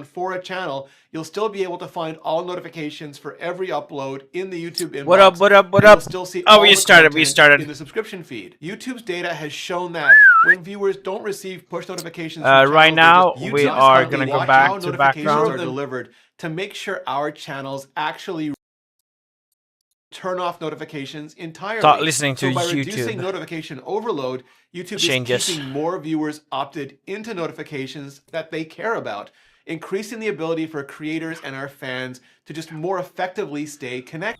for a channel, you'll still be able to find all notifications for every upload in the YouTube inbox. What up? What up? What You'll up? still see Oh, all we the started. We content started. in the subscription feed. YouTube's data has shown that when viewers don't receive push notifications from Right channels, now they just we are gonna go back to background. are delivered to make sure our channels actually turn off notifications entirely. Stop listening to so by YouTube. reducing notification overload, YouTube is keeping more viewers opted into notifications that they care about, increasing the ability for creators and our fans to just more effectively stay connected.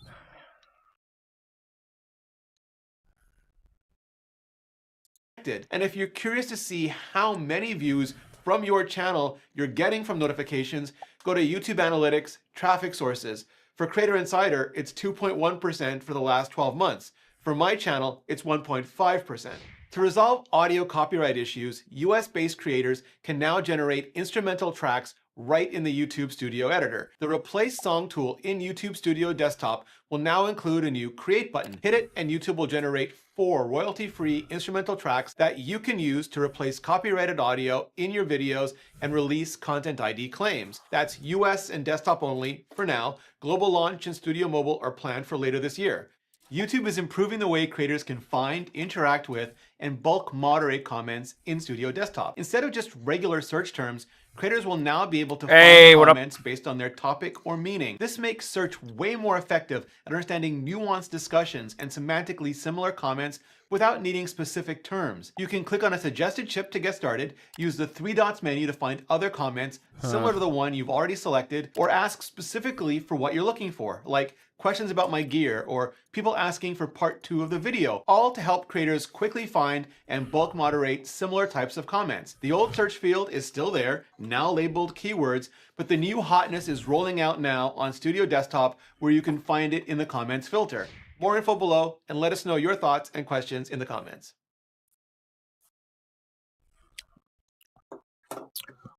And if you're curious to see how many views from your channel you're getting from notifications, go to YouTube Analytics, Traffic Sources. For Creator Insider, it's 2.1% for the last 12 months. For my channel, it's 1.5%. To resolve audio copyright issues, US-based creators can now generate instrumental tracks right in the YouTube Studio editor. The Replace Song tool in YouTube Studio Desktop will now include a new Create button. Hit it and YouTube will generate 4 royalty-free instrumental tracks that you can use to replace copyrighted audio in your videos and release Content ID claims. That's US and desktop only for now. Global launch and Studio Mobile are planned for later this year. YouTube is improving the way creators can find, interact with, and bulk moderate comments in Studio Desktop. Instead of just regular search terms, creators will now be able to find comments based on their topic or meaning. This makes search way more effective at understanding nuanced discussions and semantically similar comments without needing specific terms. You can click on a suggested chip to get started, use the 3 dots menu to find other comments similar to the one you've already selected, or ask specifically for what you're looking for, like questions about my gear, or people asking for part 2 of the video, all to help creators quickly find and bulk moderate similar types of comments. The old search field is still there, now labeled keywords, but the new hotness is rolling out now on Studio Desktop, where you can find it in the comments filter. More info below, and let us know your thoughts and questions in the comments.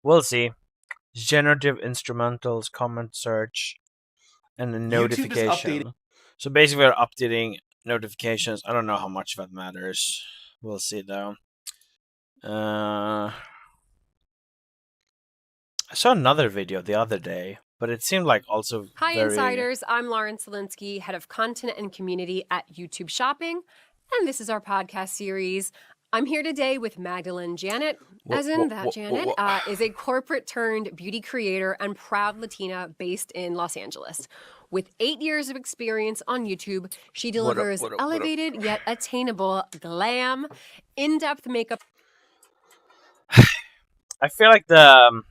We'll see. Generative instrumentals, comment search, and a notification. So basically we're updating notifications. I don't know how much that matters. We'll see though. I saw another video the other day, but it seemed like also Hi Insiders, I'm Lauren Selinsky, Head of Content and Community at YouTube Shopping, and this is our podcast series. I'm here today with Magdalene Janet, Janet is a corporate-turned-beauty creator and proud Latina based in Los Angeles. With 8 years of experience on YouTube, she delivers elevated yet attainable glam, in-depth makeup. I feel like the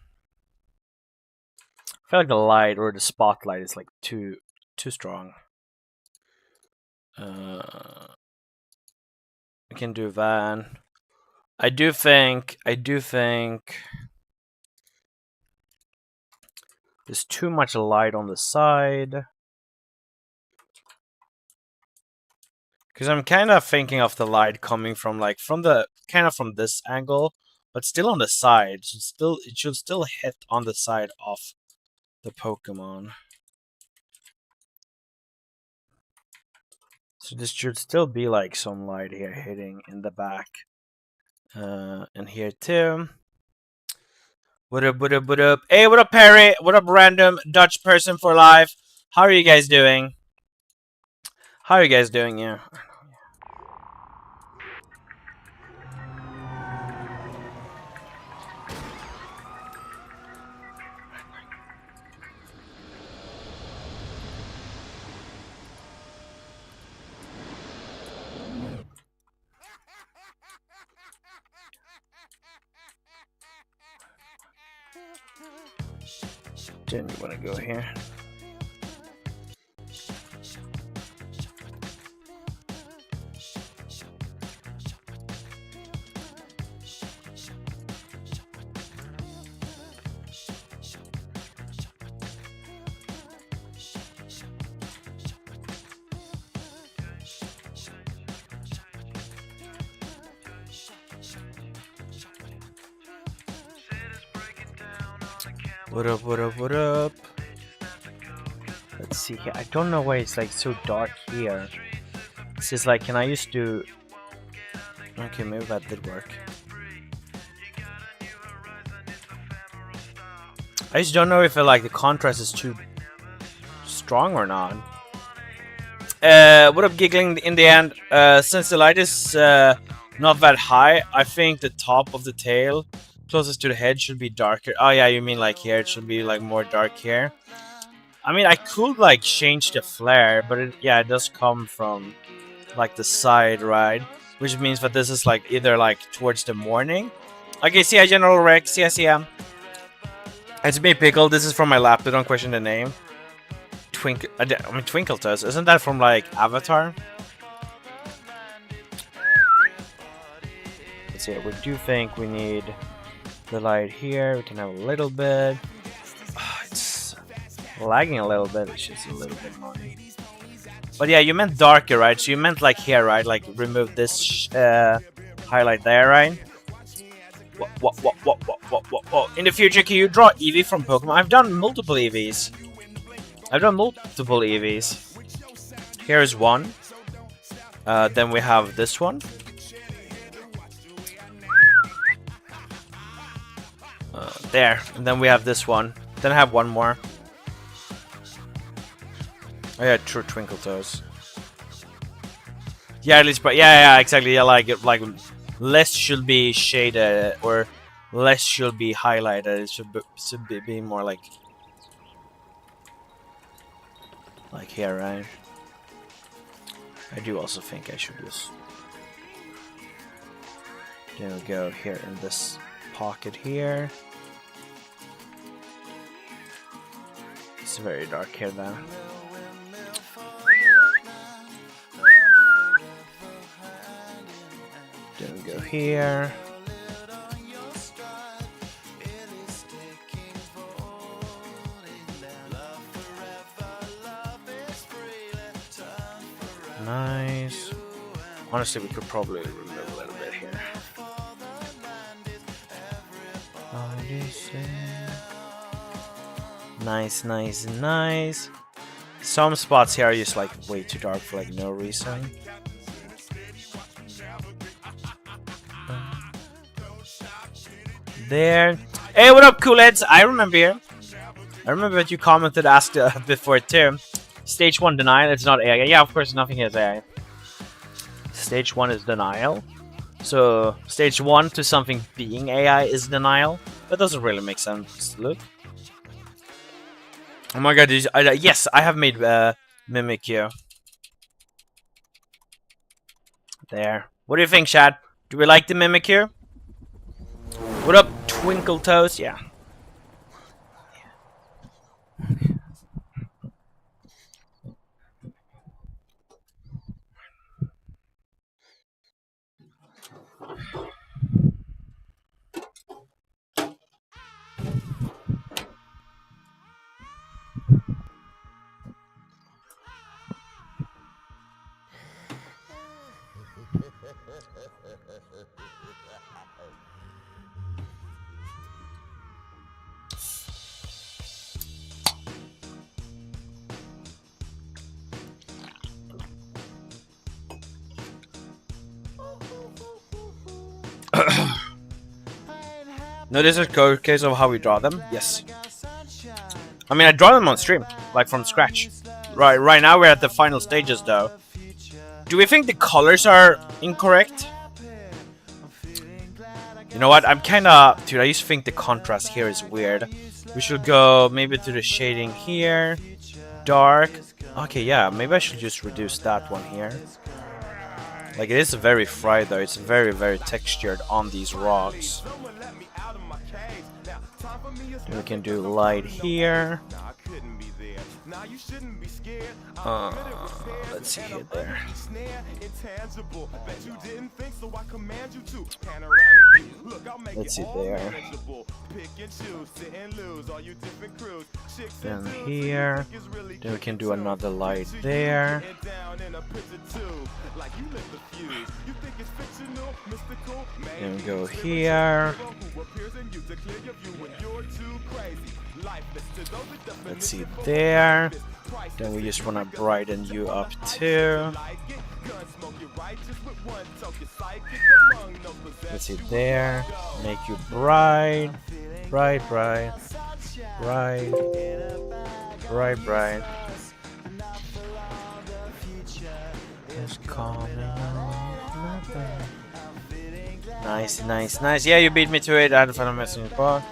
light or the spotlight is like too strong. We can do that. I do think there's too much light on the side. Because I'm kind of thinking of the light coming from from this angle, but still on the side. So it should still hit on the side of the Pokemon. So this should still be like some light here hitting in the back. And here too. What up, what up, what up? Hey, what up, Perry? What up, random Dutch person for life? How are you guys doing? How are you guys doing here? Then you want to go here. What up, what up, what up? Let's see here. I don't know why it's like so dark here. It's just like, can I used to... Okay, maybe that did work. I just don't know if like the contrast is too strong or not. What up, giggling? In the end, since the light is not that high, I think the top of the tail closest to the head should be darker. Oh yeah, you mean like here? It should be like more dark here. I mean, I could like change the flare, but it does come from like the side, right? Which means that this is like either like towards the morning. Okay, see ya, General Rex. See ya. It's me, Pickle. This is from my laptop. Don't question the name. Twinkle Toes. Isn't that from like Avatar? Let's see. We do think we need the light here. We can have a little bit. It's lagging a little bit. It's just a little bit more. But yeah, you meant darker, right? So you meant like here, right? Like remove this highlight there, right? What? In the future, can you draw Eevee from Pokemon? I've done multiple Eevees. Here's one. Then we have this one. There. And then we have this one. Then I have one more. Oh yeah, true, Twinkle Toes. Yeah, at least, but yeah, exactly. Yeah, like less should be shaded or less should be highlighted. It should be more like here, right? I do also think I should just there we go here in this pocket here. It's very dark here now. Then we go here. Nice. Honestly, we could probably remove a little bit here. Nice. Some spots here are just like way too dark for like no reason. There. Hey, what up, coolheads? I remember that you commented, asked before too. Stage 1 denial, it's not AI. Yeah, of course, nothing is AI. Stage 1 is denial. So, stage 1 to something being AI is denial. That doesn't really make sense. Look. Oh my god, yes, I have made Mimikyu. There. What do you think, Chad? Do we like the Mimikyu? What up, Twinkle Toes? Yeah. No, this is a case of how we draw them. Yes. I mean, I draw them on stream, like from scratch. Right now we're at the final stages, though. Do we think the colors are incorrect? You know what? I'm kind of... Dude, I used to think the contrast here is weird. We should go maybe to the shading here. Dark. Okay, yeah. Maybe I should just reduce that one here. Like, it is very fried, though. It's very, very textured on these rocks. Then we can do light here. Let's see here, there. Let's see there. Then here. Then we can do another light there. Then we go here. Let's see there. Then we just want to brighten you up too. Let's see there. Make you bright. Bright. Bright. It's coming on. Nice. Yeah, you beat me to it. I had a fun of messing with Paul.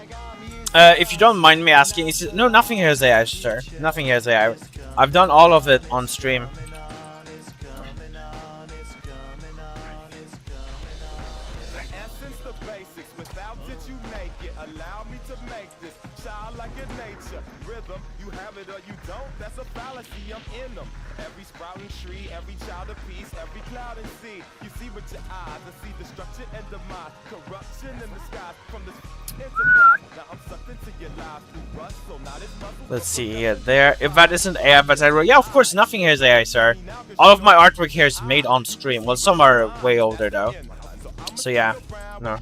If you don't mind me asking, no, nothing here is AI, sir. Nothing here is AI. I've done all of it on stream. Let's see here. There. If that isn't AI, but yeah, of course, nothing here is AI, sir. All of my artwork here is made on stream. Well, some are way older though. So yeah, no.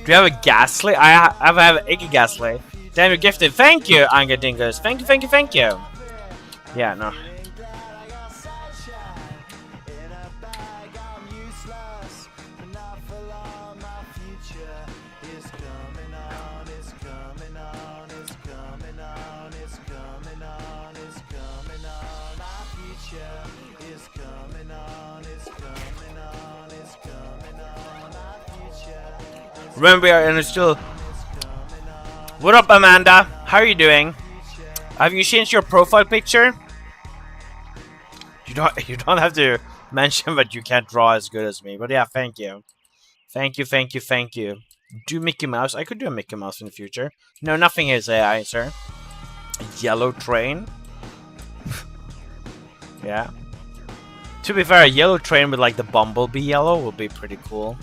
Do you have a Ghastly? I have a Ghastly. Damn, you're gifted. Thank you, Anga Dingus. Thank you. Yeah, no. Remember, we are in a still. What up, Amanda? How are you doing? Have you changed your profile picture? You don't have to mention that you can't draw as good as me, but yeah, thank you. Thank you. Do Mickey Mouse? I could do a Mickey Mouse in the future. No, nothing is AI, sir. Yellow train. Yeah. To be fair, a yellow train with like the bumblebee yellow would be pretty cool.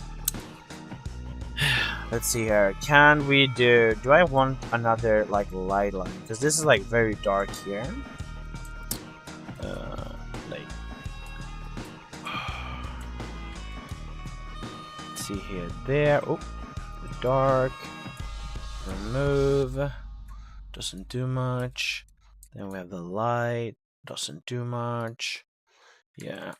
Let's see here. Can we do I want another like light line? Because this is like very dark here. Like let's see here. There. Oh, the dark. Remove. Doesn't do much. Then we have the light. Doesn't do much. Yeah.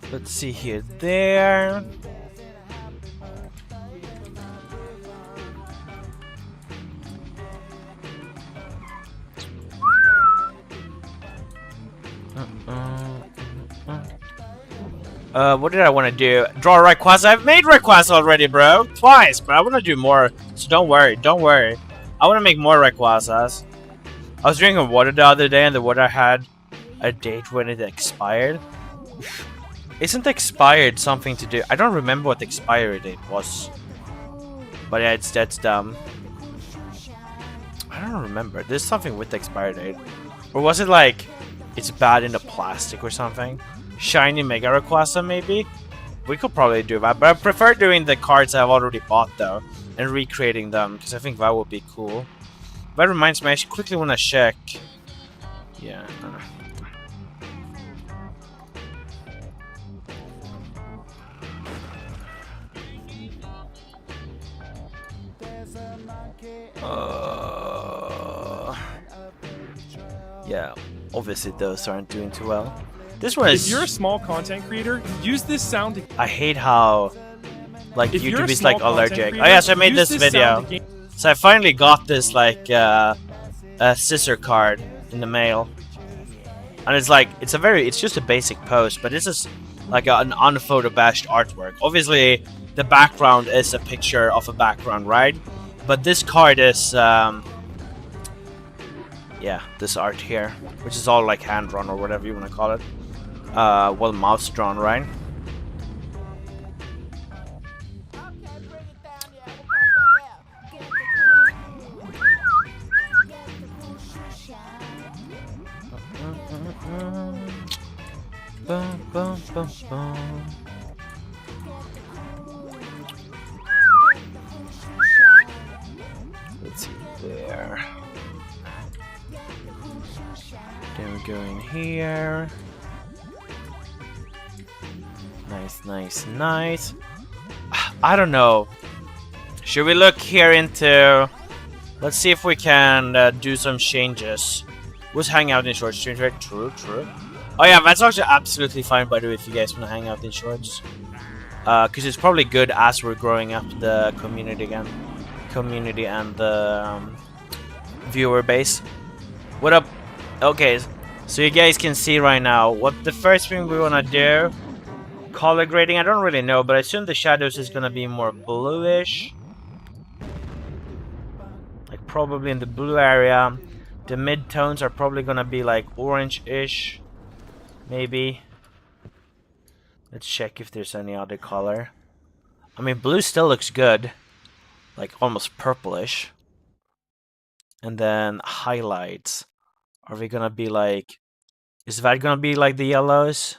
Let's see here. There. What did I want to do? Draw a Rayquaza? I've made Rayquaza already, bro. Twice, but I want to do more. So don't worry. I want to make more Rayquazas. I was drinking water the other day, and the water had a date when it expired. Isn't expired something to do? I don't remember what the expiry date was. But yeah, that's dumb. I don't remember. There's something with the expiry date. Or was it like it's bad in the plastic or something? Shiny Mega Rayquaza maybe? We could probably do that, but I prefer doing the cards I've already bought though and recreating them because I think that would be cool. That reminds me, I actually quickly want to check. Yeah. Yeah, obviously those aren't doing too well. This one is... If you're a small content creator, use this sound to... I hate how, like, YouTube is, like, allergic. Oh, yes, I made this video. So I finally got this, like, a scissor card in the mail. And it's like, it's just a basic post, but this is like an unphotobashed artwork. Obviously, the background is a picture of a background, right? But this card is, yeah, this art here, which is all like hand-drawn or whatever you want to call it. Well, mouse-drawn, right? Bum, bum, bum, bum. Let's see there. Then we go in here. Nice, nice, nice. I don't know. Should we look here into... Let's see if we can do some changes. Let's hang out in short streams, right? True, true. Oh yeah, that's actually absolutely fine, by the way, if you guys want to hang out in shorts. Because it's probably good as we're growing up the community again. Community and the viewer base. What up? Okay, so you guys can see right now what the first thing we want to do. Color grading, I don't really know, but I assume the shadows is going to be more bluish. Like probably in the blue area. The mid-tones are probably going to be like orange-ish. Maybe. Let's check if there's any other color. I mean, blue still looks good. Like almost purplish. And then highlights. Are we gonna be like... Is that gonna be like the yellows?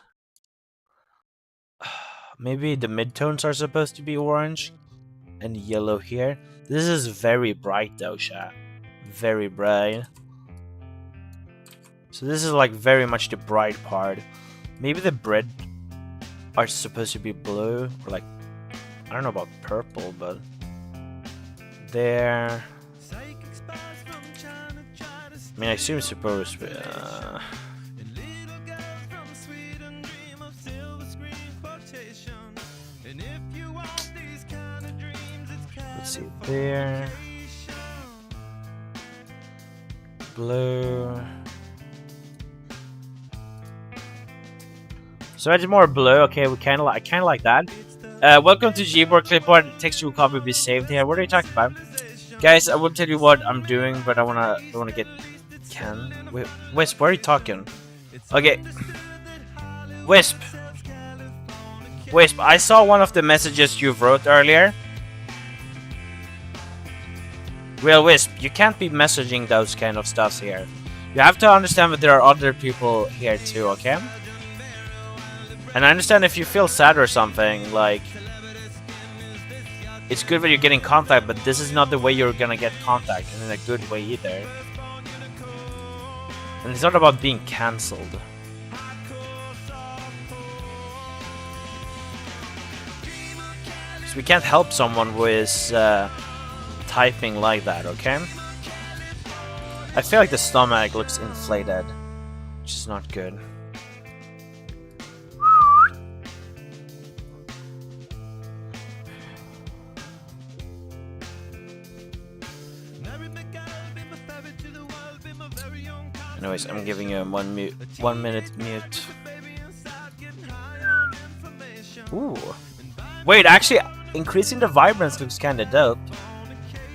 Maybe the midtones are supposed to be orange. And yellow here. This is very bright though, chat. Very bright. So this is like very much the bright part. Maybe the bread are supposed to be blue. Or like, I don't know about purple, but... There... I mean, I assume it's supposed to be... Let's see, there... Blue... So it's more blue. Okay, I kind of like that. Welcome to Gboard Clipboard. Textual copy will be saved here. What are you talking about, guys? I will tell you what I'm doing, but I wanna get Ken. Wisp, where are you talking? Okay, Wisp. I saw one of the messages you wrote earlier. Real Wisp, you can't be messaging those kind of stuffs here. You have to understand that there are other people here too. Okay. And I understand if you feel sad or something, like... It's good that you're getting contact, but this is not the way you're gonna get contact, and in a good way either. And it's not about being cancelled. So we can't help someone who is typing like that, okay? I feel like the stomach looks inflated, which is not good. Anyways, I'm giving you a 1 minute mute. Ooh. Wait, actually, increasing the vibrance looks kinda dope.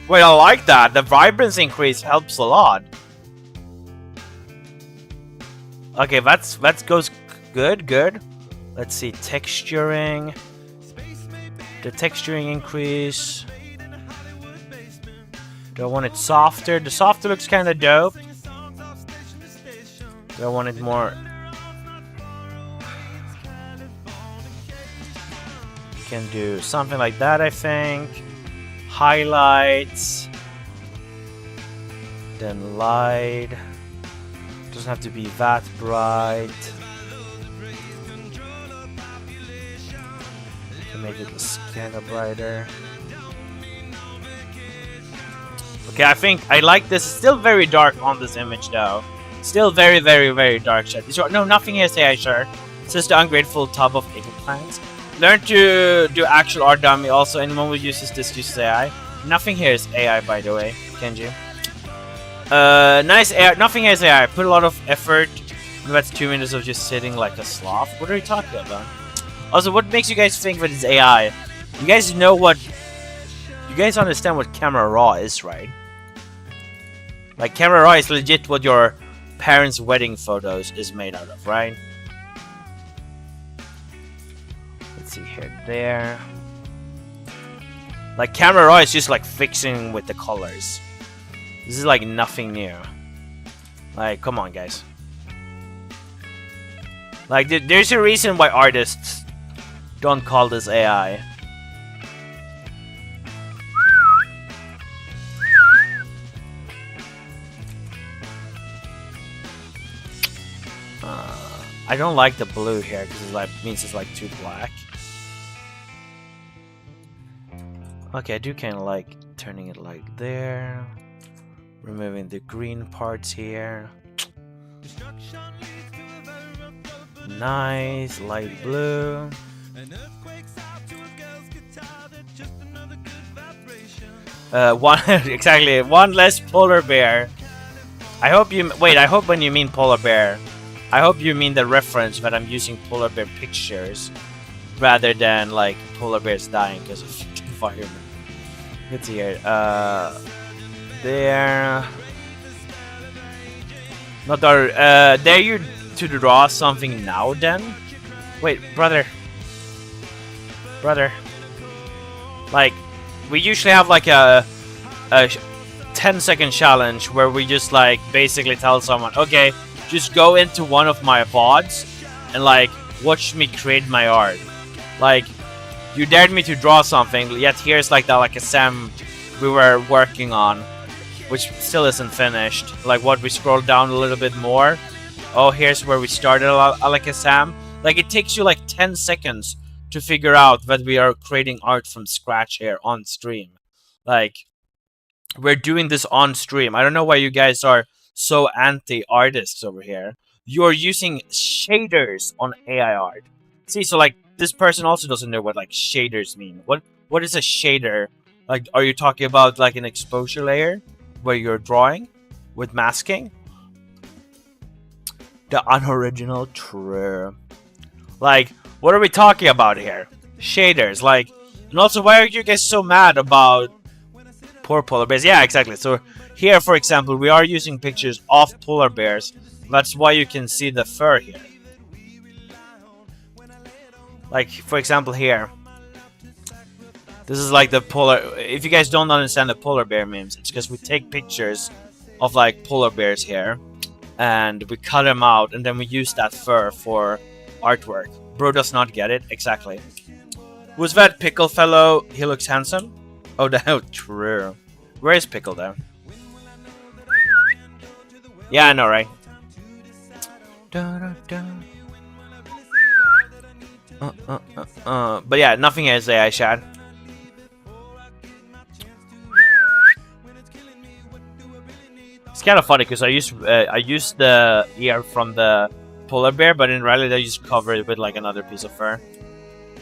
Wait, I like that. The vibrance increase helps a lot. Okay, that goes good. Let's see, texturing. The texturing increase. Do I want it softer? The softer looks kinda dope. Do I want it more? Can do something like that, I think. Highlights. Then light. Doesn't have to be that bright. Can make it kind of brighter. Okay, I think I like this. It's still very dark on this image though. Still very dark shit. No, nothing here is AI, sure. It's just the ungrateful top of eggplants. Learn to do actual art dummy. Also, anyone who uses this uses AI. Nothing here is AI, by the way, Kenji. Nice AI. Nothing here is AI. Put a lot of effort That's 2 minutes of just sitting like a sloth. What are you talking about? Also, what makes you guys think that it's AI? You guys know what... You guys understand what camera raw is, right? Like, camera raw is legit what your parents' wedding photos is made out of, right? Let's see here, there. Like, camera raw is just like fixing with the colors. This is like nothing new. Like, come on, guys. Like, there's a reason why artists don't call this AI. I don't like the blue here because it like means it's like too black. Okay, I do kind of like turning it like there. Removing the green parts here. Nice, light blue. One exactly, one less polar bear. I hope you wait. I hope when you mean polar bear, I hope you mean the reference that I'm using polar bear pictures rather than like polar bears dying because of environment. Let's see here. There. Not there. Dare you to draw something now? Then. Wait, brother. Brother. Like, we usually have like a 10-second challenge where we just like basically tell someone, okay, just go into one of my VODs and like watch me create my art. Like, you dared me to draw something, yet here's like the Alakazam we were working on, which still isn't finished. Like, what, we scroll down a little bit more. Oh, here's where we started Alakazam. Like, it takes you like 10 seconds to figure out that we are creating art from scratch here on stream. Like, we're doing this on stream. I don't know why you guys are so anti-artists over here. You're using shaders on AI art. See, so like, this person also doesn't know what like shaders mean. What is a shader? Like, are you talking about like an exposure layer where you're drawing with masking? The unoriginal, true. Like, what are we talking about here? Shaders, like, and also, why are you guys so mad about poor polar bears? Yeah, exactly. So here, for example, we are using pictures of polar bears. That's why you can see the fur here. Like, for example, here. This is like the polar... If you guys don't understand the polar bear memes, it's because we take pictures of like polar bears here. And we cut them out, and then we use that fur for artwork. Bro does not get it. Exactly. Who's that pickle fellow? He looks handsome. Oh, no, true. Where is Pickle, though? Yeah, I know, right? But yeah, nothing is AI chat. It's kind of funny because I used the ear from the polar bear, but in reality I just covered it with like another piece of fur.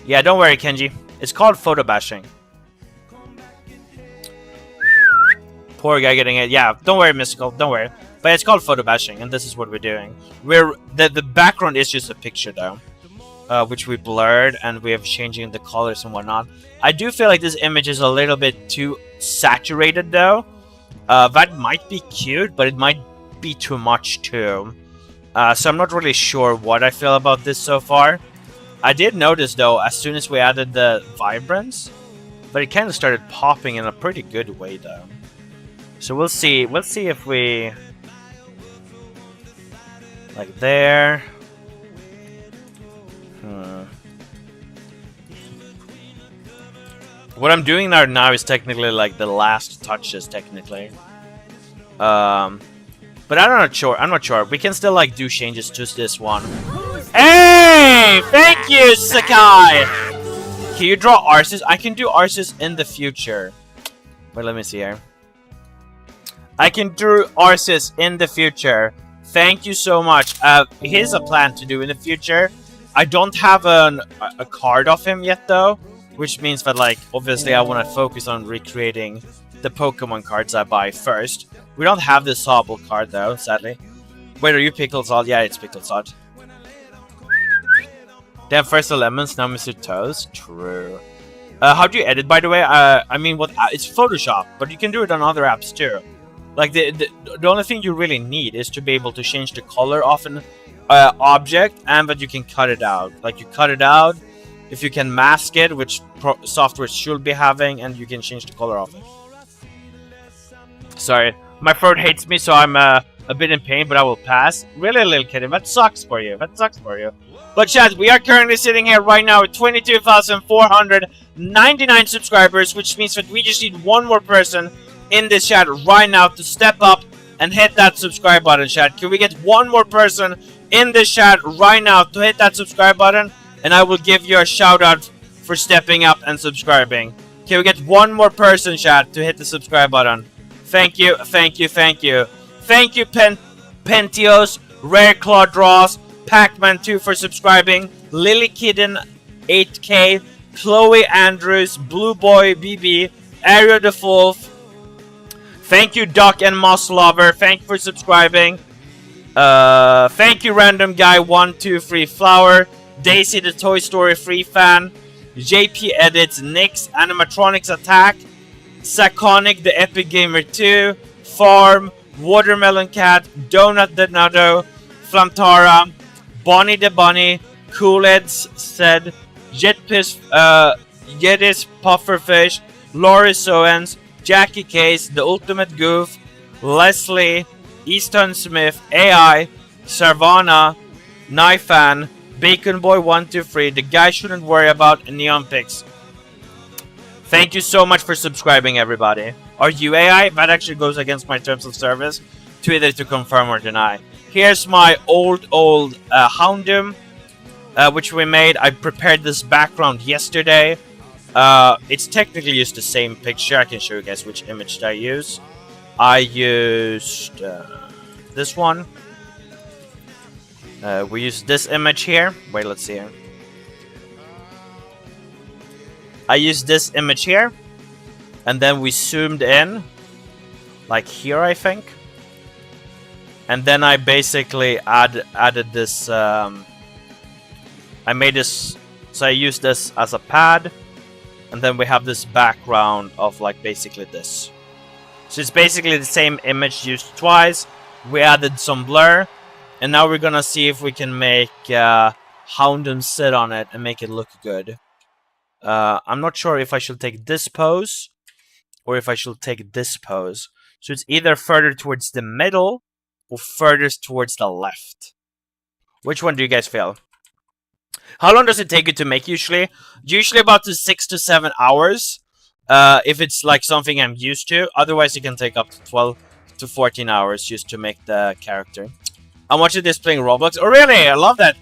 Yeah, don't worry, Kenji. It's called photo bashing. Poor guy getting it. Yeah, don't worry, Mystical. Don't worry. But it's called photo bashing, and this is what we're doing. The background is just a picture though, which we blurred, and we have changing the colors and whatnot. I do feel like this image is a little bit too saturated though. That might be cute, but it might be too much too. So I'm not really sure what I feel about this so far. I did notice though, as soon as we added the vibrance, but it kind of started popping in a pretty good way though. So we'll see. We'll see if we like there. What I'm doing now is technically like the last touches, technically. But I'm not sure. I'm not sure. We can still like do changes to this one. Hey! Thank you, Sakai! Can you draw Arceus? I can do Arceus in the future. Wait, let me see here. I can do Arceus in the future. Thank you so much. Here's a plan to do in the future. I don't have a card of him yet though, which means that like obviously I want to focus on recreating the Pokemon cards I buy first. We don't have the Sobble card though, sadly. Wait, are you pickled salt? Yeah, it's pickled salt. They have first the lemons, now Mr. Toast. True. How do you edit, by the way? I mean, what? It's Photoshop, but you can do it on other apps too. Like the only thing you really need is to be able to change the color of an object, and that you can cut it out. Like you cut it out, if you can mask it, which software should be having, and you can change the color of it. Sorry, my throat hates me, so I'm a bit in pain, but I will pass. Really, little kitty, that sucks for you. That sucks for you. But chat, we are currently sitting here right now with 22,499 subscribers, which means that we just need one more person in this chat right now to step up and hit that subscribe button, chat. Can we get one more person in this chat right now to hit that subscribe button? And I will give you a shout out for stepping up and subscribing. Can we get one more person, chat, to hit the subscribe button? Thank you, thank you, thank you. Thank you, Pentios, Rare Claw Draws, Pac-Man2 for subscribing, Lily Kidden 8K, Chloe Andrews, Blue Boy BB, Ario the Wolf. Thank you, Duck and Moss Lover. Thank you for subscribing. Thank you, Random Guy 123 Flower, Daisy the Toy Story Free Fan, JP Edits, Nix, Animatronics Attack, Saconic the Epic Gamer 2, Farm, Watermelon Cat, Donut the Nutto, Flamtara, Bonnie the Bunny, Coolheads said, Jetpiss, Yedis Pufferfish, Laurie Soens, Jackie Case, The Ultimate Goof, Leslie, Easton Smith, AI, Sarvana, Knifan, Bacon Boy 123, The Guy Shouldn't Worry About, and Neon Pix. Thank you so much for subscribing, everybody. Are you AI? That actually goes against my terms of service to either to confirm or deny. Here's my old Houndoom, which we made. I prepared this background yesterday. It's technically used the same picture. I can show you guys which image did I use. I used this one. We used this image here. Wait, let's see here. I used this image here. And then we zoomed in. Like here, I think. And then I basically added this. I made this. So I used this as a pad. And then we have this background of like basically this. So it's basically the same image used twice. We added some blur. And now we're gonna see if we can make Houndoom sit on it and make it look good. I'm not sure if I should take this pose or if I should take this pose. So it's either further towards the middle or further towards the left. Which one do you guys feel? How long does it take you to make usually? Usually about 6 to 7 hours. If it's like something I'm used to. Otherwise it can take up to 12 to 14 hours just to make the character. I'm watching this playing Roblox. Oh really? I love that,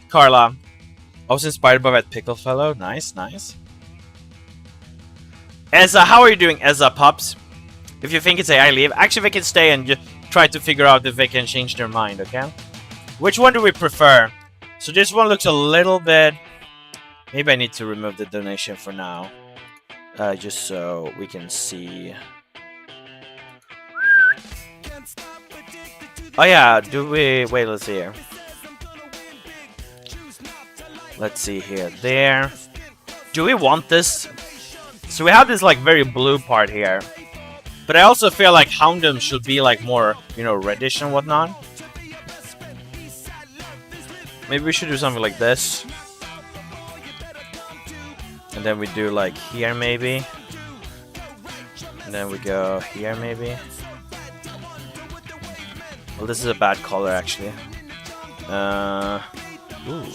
Carla. I was inspired by that pickle fellow. Nice, nice. Ezza, how are you doing, Ezza Pups? If you think it's AI, leave. Actually, they can stay and just try to figure out if they can change their mind, okay? Which one do we prefer? So this one looks a little bit... Maybe I need to remove the donation for now. Just so we can see... Oh yeah, do we... Wait, let's see here. Let's see here. There. Do we want this? So we have this like very blue part here. But I also feel like Houndoom should be like more, you know, reddish and whatnot. Maybe we should do something like this. And then we do like here maybe. And then we go here maybe. Well, this is a bad color actually. Ooh.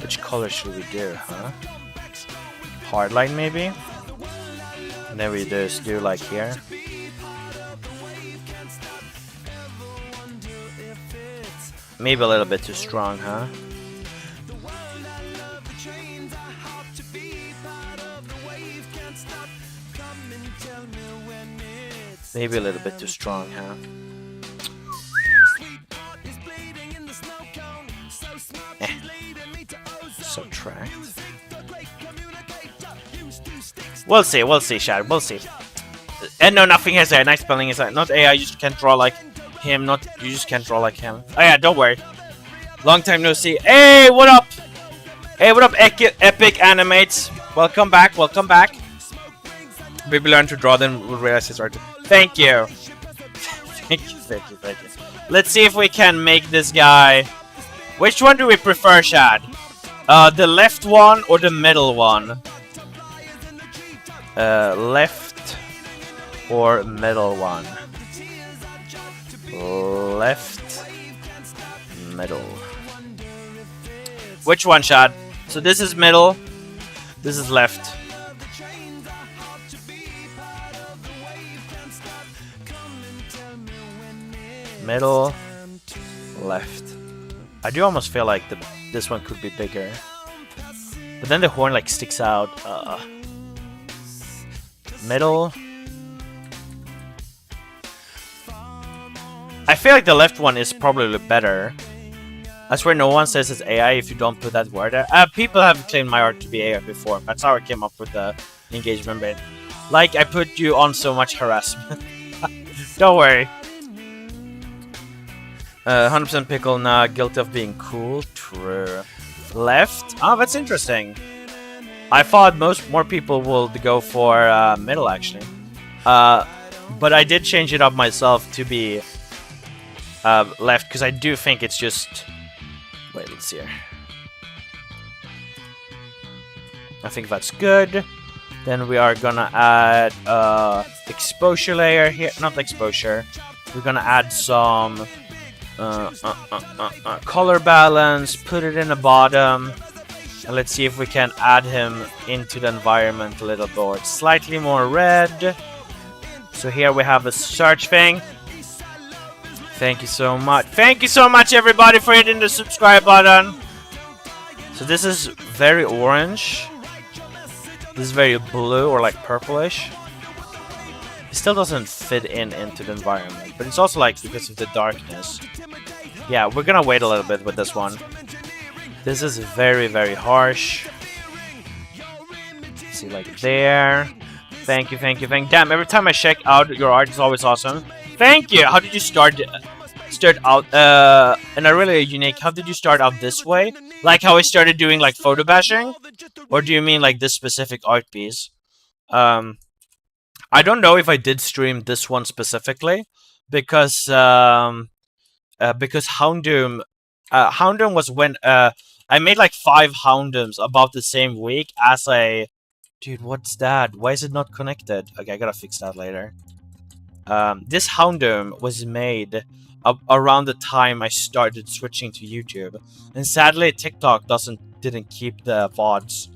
Which color should we do, huh? Hardline maybe? And then we just do like here. Maybe a little bit too strong, huh? Maybe a little bit too strong, huh? Subtract. We'll see, chat. We'll see. And no, nothing has AI. Nice spelling is not AI. You just can't draw like him, not you just can't draw like him. Oh yeah, don't worry. Long time no see. Hey, what up? Hey, what up, Epic Animates? Welcome back, welcome back. Maybe learn to draw, then we'll realize it's hard to. Thank you. Thank you, thank you, thank you. Let's see if we can make this guy. Which one do we prefer, Shad? The left one or the middle one? Left or middle one? Left, middle. Which one, Shad? So this is middle, this is left. Middle, left. I do almost feel like this one could be bigger. But then the horn like sticks out. Middle. I feel like the left one is probably better. I swear no one says it's AI if you don't put that word there. People have claimed my art to be AI before. That's how I came up with the engagement bit. Like, I put you on so much harassment. Don't worry. 100% pickle, nah, guilty of being cool. True. Left? Oh, that's interesting. I thought more people will go for middle, actually. But I did change it up myself to be left, because I do think it's just... Wait, let's see here. I think that's good. Then we are gonna add exposure layer here. Not exposure. We're gonna add some color balance, put it in the bottom, and let's see if we can add him into the environment a little bit. Slightly more red. So here we have a search thing. Thank you so much. Thank you so much, everybody, for hitting the subscribe button. So this is very orange. This is very blue or like purplish. It still doesn't fit into the environment, but it's also like because of the darkness. Yeah, we're gonna wait a little bit with this one. This is very, very harsh. See, like there. Thank you, thank you, thank you. Damn, every time I check out your art, it's always awesome. Thank you! How did you start out, and a really unique, how did you start out this way? Like how I started doing like photo bashing? Or do you mean like this specific art piece? I don't know if I did stream this one specifically, because Houndoom was when, I made like 5 Houndooms about the same week as a... Dude, what's that? Why is it not connected? Okay, I gotta fix that later. This Houndoom was made around the time I started switching to YouTube, and sadly TikTok didn't keep the VODs.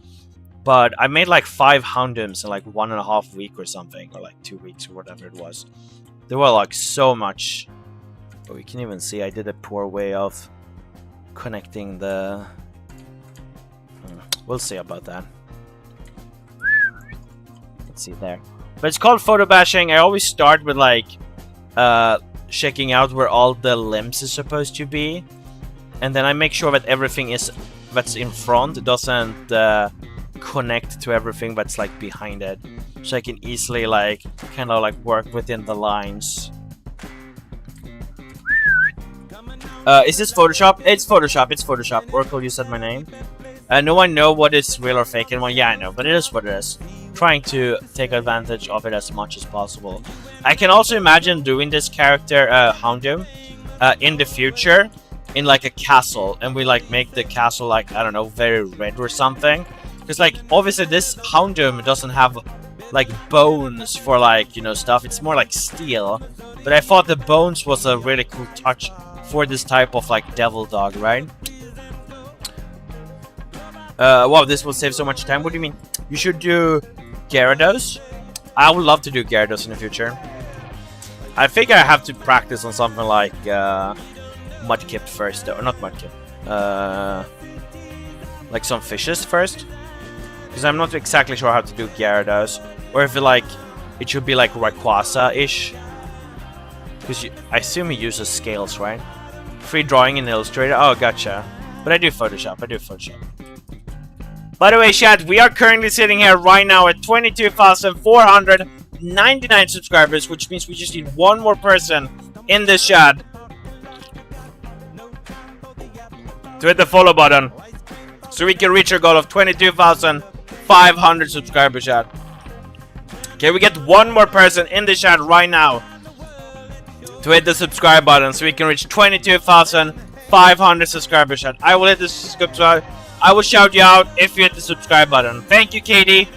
But I made like 5 Houndooms in like 1.5 weeks or something, or like 2 weeks or whatever it was. There were like so much. Oh, you can even see I did a poor way of connecting the. We'll see about that. Let's see there. But it's called photo bashing. I always start with like checking out where all the limbs is supposed to be, and then I make sure that everything that's in front doesn't connect to everything that's like behind it, so I can easily like kind of like work within the lines. Is this Photoshop? It's Photoshop. It's Photoshop. Oracle, you said my name. No one know what is real or fake anymore. Yeah, I know, but it is what it is. Trying to take advantage of it as much as possible. I can also imagine doing this character, Houndoom, in the future, in like a castle, and we like make the castle like, I don't know, very red or something. Because like, obviously this Houndoom doesn't have like bones for like, you know, stuff. It's more like steel. But I thought the bones was a really cool touch for this type of like devil dog, right? Wow, this will save so much time. What do you mean? You should do Gyarados? I would love to do Gyarados in the future. I think I have to practice on something like Mudkip first, or not Mudkip. Like some fishes first, because I'm not exactly sure how to do Gyarados, or if it should be like Rayquaza-ish. Because I assume he uses scales, right? Free drawing in Illustrator. Oh, gotcha. But I do Photoshop. I do Photoshop. By the way, chat, we are currently sitting here right now at 22,499 subscribers, which means we just need one more person in this chat to hit the follow button so we can reach our goal of 22,500 subscribers, chat. Okay, we get one more person in the chat right now to hit the subscribe button so we can reach 22,500 subscribers, chat. I will hit the subscribe. I will shout you out if you hit the subscribe button. Thank you, Katie.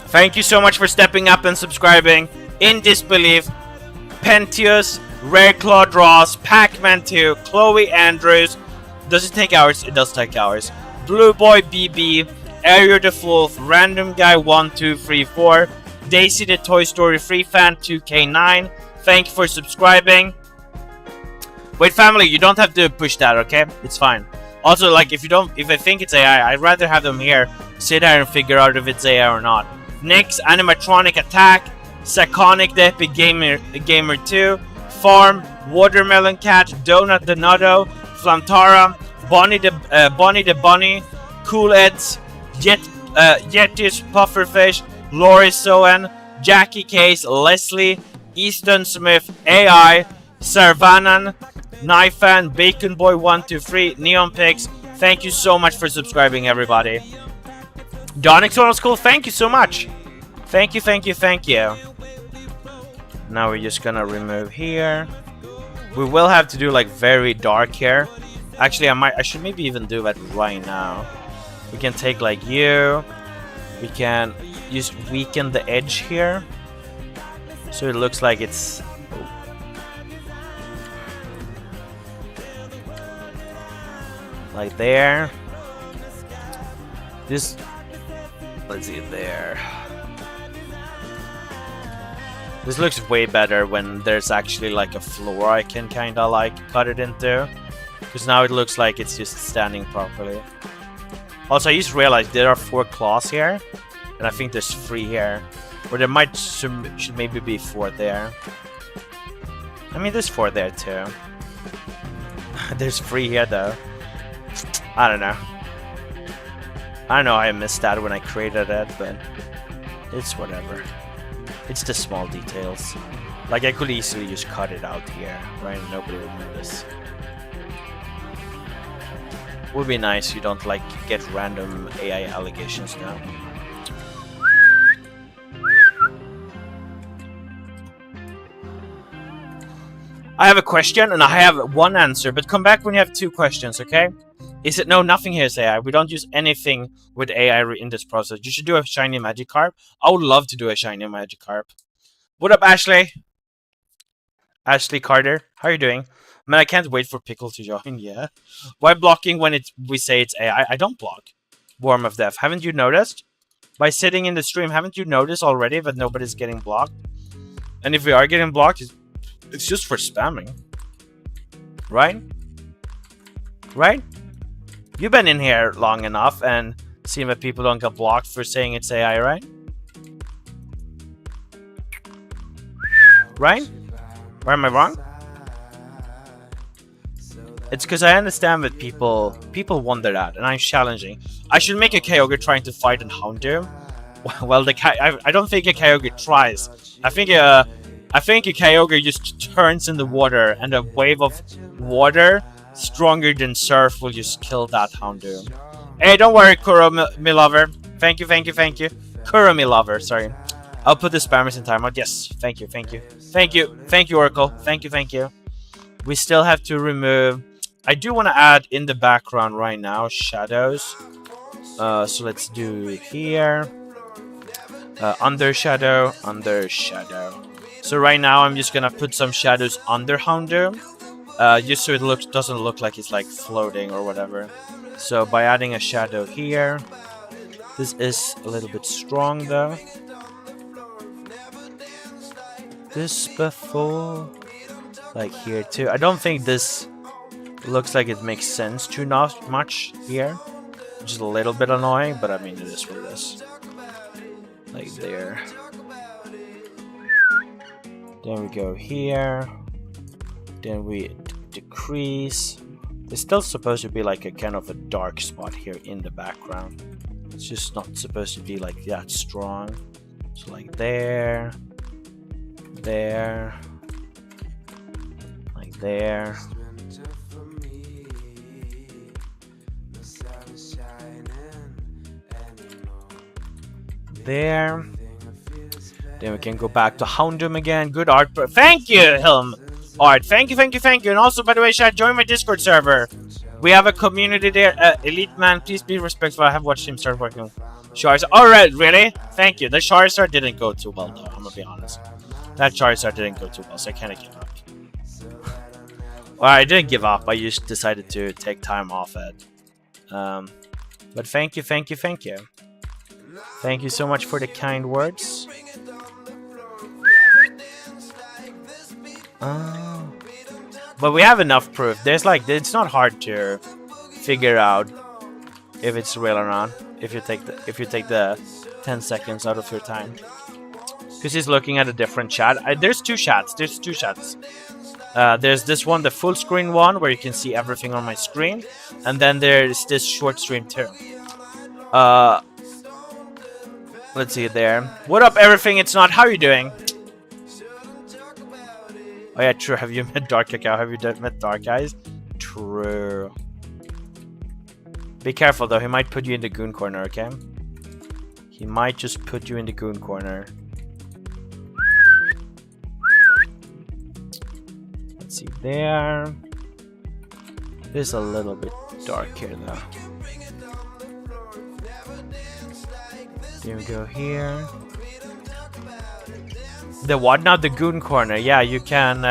Thank you so much for stepping up and subscribing. In Disbelief, Pentius, Rare Claude Ross, Pac-Man 2, Chloe Andrews. Does it take hours? It does take hours. Blue Boy BB, Ario the Wolf, Random Guy 1234, Daisy the Toy Story Free Fan 2K9. Thank you for subscribing. Wait, family, you don't have to push that, okay? It's fine. Also, like, if I think it's AI, I'd rather have them here, sit here and figure out if it's AI or not. Nyx, Animatronic Attack, Saconic the Epic Gamer 2, Farm, Watermelon Cat, Donut the Nutto, Flantara, Bonnie the Bunny, Cool Eds, Yetish Pufferfish, Lori Soen, Jackie Case, Leslie, Easton Smith, AI, Sarvanan, Knifan, Bacon Boy 123, Neon Pigs. Thank you so much for subscribing, everybody. Donix was cool. Thank you so much. Thank you, thank you, thank you. Now we're just gonna remove here. We will have to do like very dark here. Actually, I should maybe even do that right now. We can take like you. We can just weaken the edge here, so it looks like it's. Like there. This. Let's see there. This looks way better when there's actually like a floor I can kind of like cut it into. Because now it looks like it's just standing properly. Also, I just realized there are 4 claws here. And I think there's 3 here. Or there should maybe be 4 there. I mean, there's 4 there too. There's 3 here though. I don't know. I know I missed that when I created it, but it's whatever. It's the small details. Like, I could easily just cut it out here, right? Nobody would notice. Would be nice you don't, like, get random AI allegations now. I have a question and I have one answer, but come back when you have 2 questions, okay? Is it no? Nothing here is AI. We don't use anything with AI in this process. You should do a shiny Magikarp. I would love to do a shiny Magikarp. What up, Ashley? Ashley Carter, how are you doing? Man, I can't wait for Pickle to join. Yeah. Why blocking when we say it's AI? I don't block. Worm of Death. Haven't you noticed? By sitting in the stream, haven't you noticed already that nobody's getting blocked? And if we are getting blocked, it's just for spamming. Right? Right? You've been in here long enough and seen that people don't get blocked for saying it's AI, right? Right? Or am I wrong? It's because I understand that people wonder that, and I'm challenging. I should make a Kyogre trying to fight and Houndoom. Well, I don't think a Kyogre tries. I think a Kyogre just turns in the water, and a wave of water stronger than surf will just kill that Houndoom. Hey, don't worry, Kuro, me lover. Thank you, thank you, thank you. Kuro, me lover, sorry. I'll put the spammers in timeout. Yes, thank you, thank you. Thank you, thank you, Oracle. Thank you, thank you. We still have to remove... I do want to add in the background right now, shadows. So let's do here. Under shadow, under shadow. So right now I'm just gonna put some shadows under Houndoom. Just so it doesn't look like it's like floating or whatever. So by adding a shadow here, this is a little bit strong though. This before, like here too. I don't think this looks like it makes sense too much here, which is a little bit annoying, but I mean it is what it is. Like there. Then we go here. Then we decrease. There's still supposed to be like a kind of a dark spot here in the background. It's just not supposed to be like that strong. So like there, there, There. There. Then we can go back to Houndum again. Good art. Thank you, Hilm. Art. Thank you. And also, by the way, chat, join my Discord server. We have a community there. Elite man, please be respectful. I have watched him start working. Charizard. Alright, really? Thank you. The Charizard didn't go too well, though. I'm gonna be honest. That Charizard didn't go too well, so I kind of give up. Well, I didn't give up. I just decided to take time off it. But thank you. Thank you so much for the kind words. But we have enough proof. There's like, it's not hard to figure out if it's real or not. If you take the 10 seconds out of your time, because he's looking at a different chat. There's two chats. There's this one, the full screen one, where you can see everything on my screen, and then there's this short stream too. Let's see there. What up, everything? It's not. How are you doing? Oh yeah, true. Have you met Dark Cacao? Have you met Dark Eyes? True. Be careful though. He might put you in the goon corner. Okay. He might just put you in the goon corner. Let's see there. It's a little bit dark here though. There we go here. The what now? The goon corner. Yeah, you can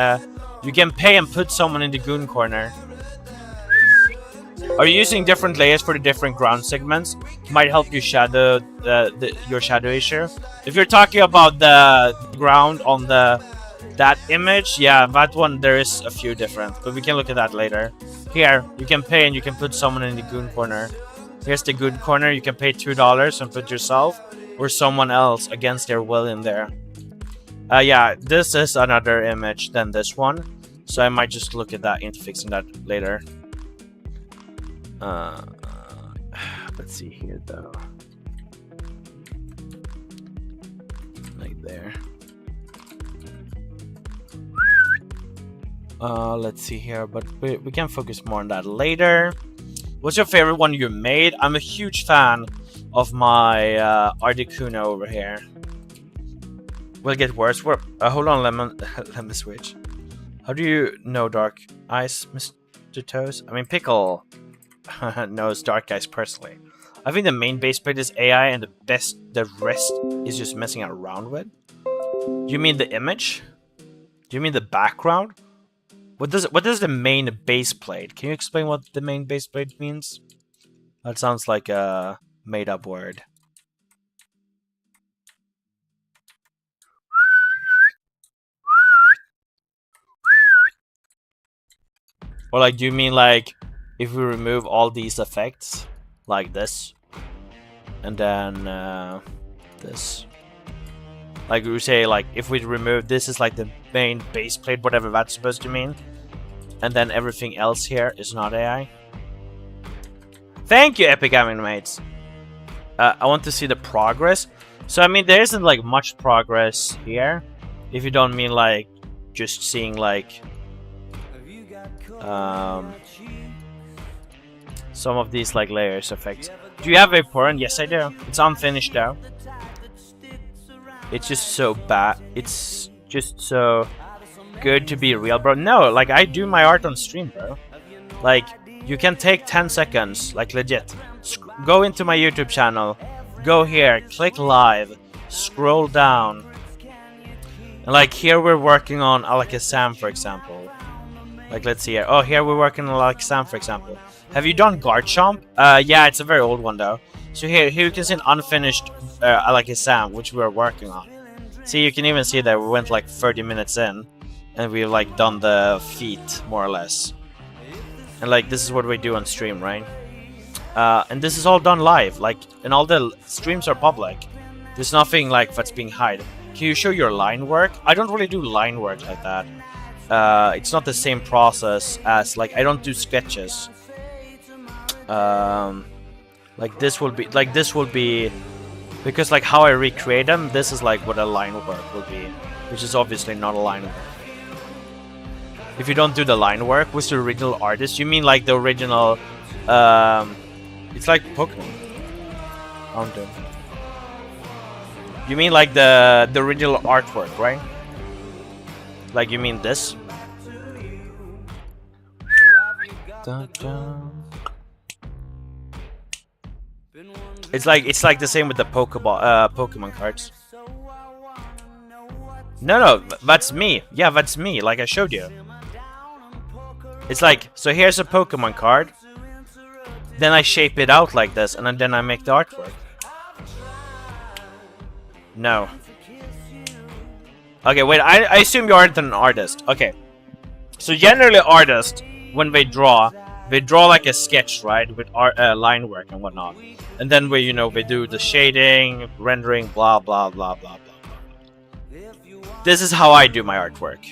pay and put someone in the goon corner. Are you using different layers for the different ground segments? Might help you shadow your shadow issue. If you're talking about the ground on that image, yeah, that one there is a few different, but we can look at that later. Here, you can pay and you can put someone in the goon corner. Here's the goon corner. You can pay $2 and put yourself or someone else against their will in there. Yeah, this is another image than this one, so I might just look at that into fixing that later. Let's see here though. Like there. Let's see here, but we can focus more on that later. What's your favorite one you made? I'm a huge fan of my Articuno over here. Will get worse. Hold on, let me switch. How do you know Dark Eyes, Mr. Toes? I mean, Pickle knows Dark Eyes personally. I think the main base plate is AI, and the rest is just messing around with. You mean the image? Do you mean the background? What does the main base plate? Can you explain what the main base plate means? That sounds like a made-up word. Or like, do you mean like if we remove all these effects, like this, and then this? Like we say, like if we remove this is like the main base plate, whatever that's supposed to mean, and then everything else here is not AI. Thank you, Epic Gaming Mates. I want to see the progress. So I mean, there isn't like much progress here, if you don't mean like just seeing like some of these like layers effects. Do you have Vaporeon? Yes, I do. It's unfinished though. It's just so bad. It's just so good to be real, bro. No, like I do my art on stream, bro. Like you can take 10 seconds, like legit. Go into my YouTube channel, go here, click live, scroll down, and like here we're working on Alakazam, for example. Like let's see here. Oh, here we're working on Alakazam, for example. Have you done Garchomp? Yeah, it's a very old one though. So here you can see an unfinished Alakazam, which we're working on. See, you can even see that we went like 30 minutes in, and we've like done the feat more or less. And like this is what we do on stream, right? And this is all done live, like, and all the streams are public. There's nothing like that's being hid. Can you show your line work? I don't really do line work like that. It's not the same process as like I don't do sketches. Like this will be because like how I recreate them, this is like what a line work will be, which is obviously not a line work. If you don't do the line work, who's the original artist? You mean like the original? It's like Pokemon. Fountain. You mean like the original artwork, right? Like you mean this? Dun, dun. It's like the same with the Pokemon cards. No, that's me. Yeah, that's me. Like I showed you. It's like, so here's a Pokemon card. Then I shape it out like this, and then I make the artwork. No. Okay, wait. I assume you aren't an artist. Okay. So generally, artists, when they draw like a sketch, right, with line work and whatnot, and then they do the shading, rendering, blah blah blah blah blah. This is how I do my artwork.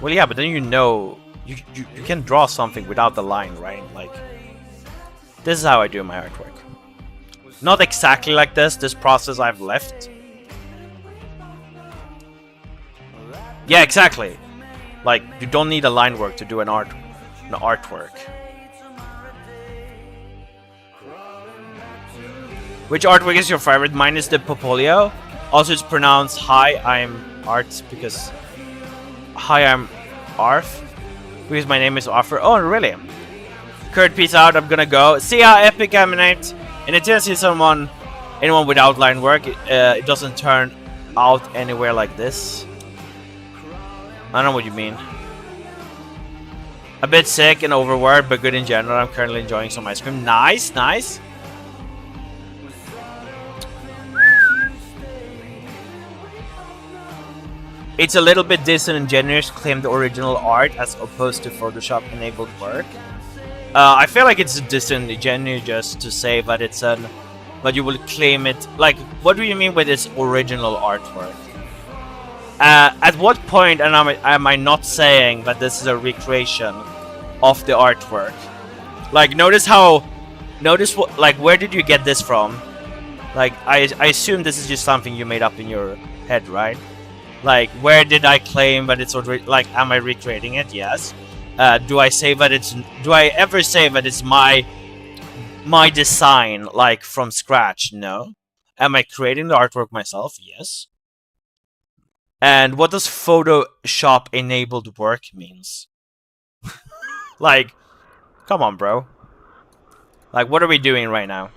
Well, yeah, but then you can draw something without the line, right? Like, this is how I do my artwork. Not exactly like this. This process I've left. Yeah, exactly. Like, you don't need a line work to do an artwork. Which artwork is your favorite? Mine is the Popolio. Also, it's pronounced Hi, I'm Art because Hi, I'm Arf. Because my name is Arthur. Oh, really? Kurt, peace out. I'm gonna go. See ya, Epic Aminate. And it didn't see anyone without line work. It doesn't turn out anywhere like this. I don't know what you mean. A bit sick and overworked, but good in general. I'm currently enjoying some ice cream. Nice, nice. It's a little bit disingenuous to claim the original art as opposed to Photoshop-enabled work. I feel like it's disingenuous just to say that it's but you will claim it. Like, what do you mean with its original artwork? At what point am I not saying that this is a recreation of the artwork? Like, notice what, like, where did you get this from? Like, I assume this is just something you made up in your head, right? Like, where did I claim that it's already, like, am I recreating it? Yes. Do I ever say that it's my design, like, from scratch? No. Am I creating the artwork myself? Yes. And what does Photoshop enabled work means? Like, come on, bro. Like, what are we doing right now?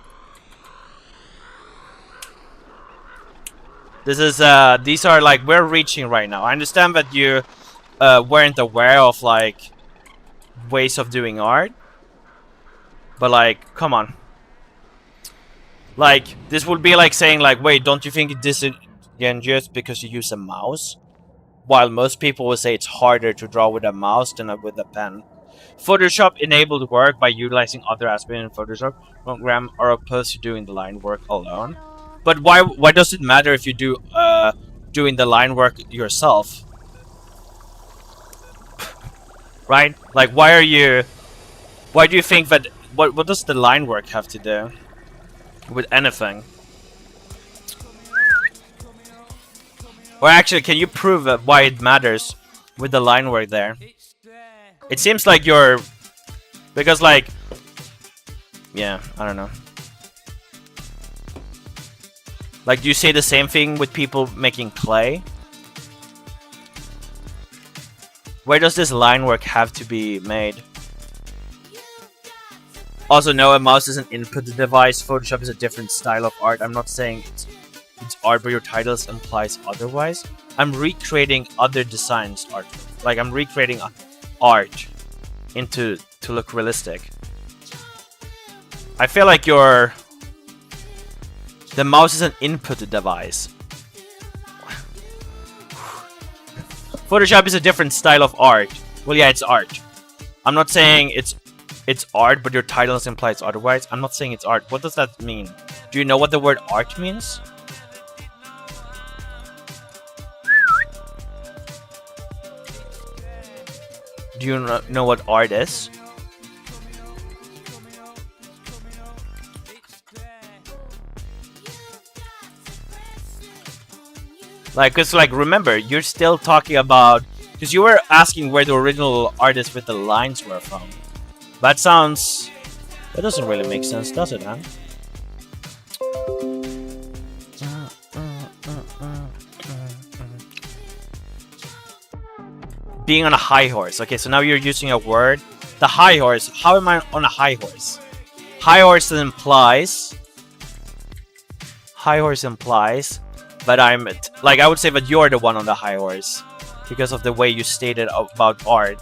These are like, we're reaching right now. I understand that you weren't aware of like ways of doing art, but like, come on. Like, this would be like saying like, wait, don't you think it disingenuous because you use a mouse? While most people will say it's harder to draw with a mouse than with a pen. Photoshop enabled work by utilizing other aspects in Photoshop program are opposed to doing the line work alone. But why does it matter if you do doing the line work yourself? Right? Like, why do you think that what does the line work have to do with anything? Or actually, can you prove why it matters with the line work there? It seems like because like, yeah, I don't know. Like, do you say the same thing with people making clay? Where does this line work have to be made? Also, no, a mouse is an input device. Photoshop is a different style of art. I'm not saying it's art, but your titles implies otherwise. I'm recreating other designs art. Like, I'm recreating art to look realistic. I feel like the mouse is an input device. Photoshop is a different style of art. Well, yeah, it's art. I'm not saying it's art, but your titles implies otherwise. I'm not saying it's art. What does that mean? Do you know what the word art means? Do you know what art is? Like, cause like, remember, you're still talking about Because you were asking where the original artist with the lines were from. That sounds... That doesn't really make sense, does it, huh? Being on a high horse. Okay, so now you're using a word. The high horse. How am I on a high horse? High horse implies... High horse implies that I'm... Like, I would say that you're the one on the high horse. Because of the way you stated about art.